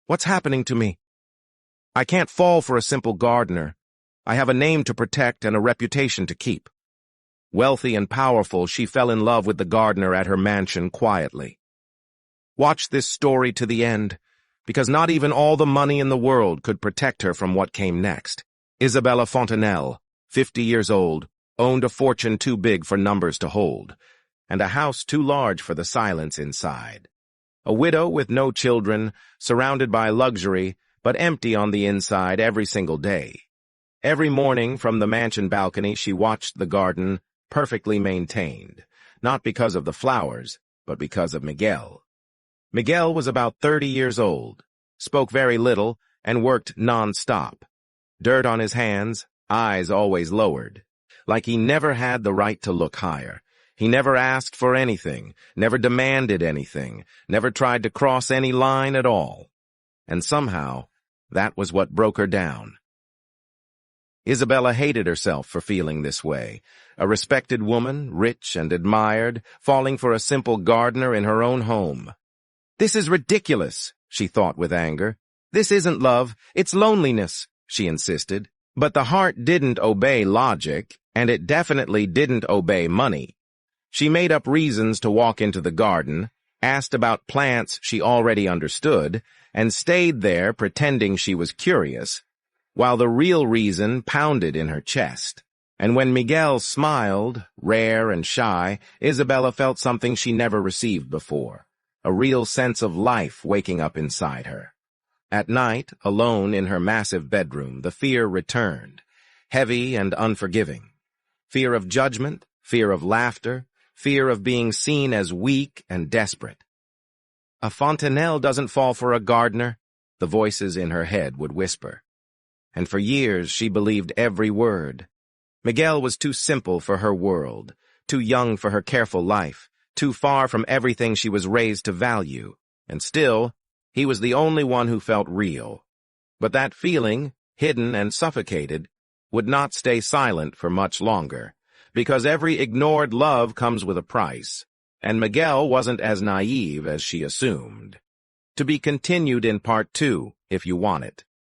What's happening to me? I can't fall for a simple gardener. I have a name to protect and a reputation to keep. Wealthy and powerful, she fell in love with the gardener at her mansion quietly. Watch this story to the end, because not even all the money in the world could protect her from what came next. Isabella Fontanelle, 50 years old, owned a fortune too big for numbers to hold, and a house too large for the silence inside. A widow with no children, surrounded by luxury, but empty on the inside every single day. Every morning from the mansion balcony she watched the garden, perfectly maintained, not because of the flowers, but because of Miguel. Miguel was about 30 years old, spoke very little, and worked non-stop. Dirt on his hands, eyes always lowered, like he never had the right to look higher. He never asked for anything, never demanded anything, never tried to cross any line at all. And somehow, that was what broke her down. Isabella hated herself for feeling this way. A respected woman, rich and admired, falling for a simple gardener in her own home. This is ridiculous, she thought with anger. This isn't love, it's loneliness, she insisted. But the heart didn't obey logic, and it definitely didn't obey money. She made up reasons to walk into the garden, asked about plants she already understood, and stayed there pretending she was curious, while the real reason pounded in her chest. And when Miguel smiled, rare and shy, Isabella felt something she never received before, a real sense of life waking up inside her. At night, alone in her massive bedroom, the fear returned, heavy and unforgiving. Fear of judgment, fear of laughter, fear of being seen as weak and desperate. A Fontanelle doesn't fall for a gardener, the voices in her head would whisper. And for years she believed every word. Miguel was too simple for her world, too young for her careful life, too far from everything she was raised to value, and still, he was the only one who felt real. But that feeling, hidden and suffocated, would not stay silent for much longer, because every ignored love comes with a price, and Miguel wasn't as naive as she assumed. To be continued in Part 2, if you want it.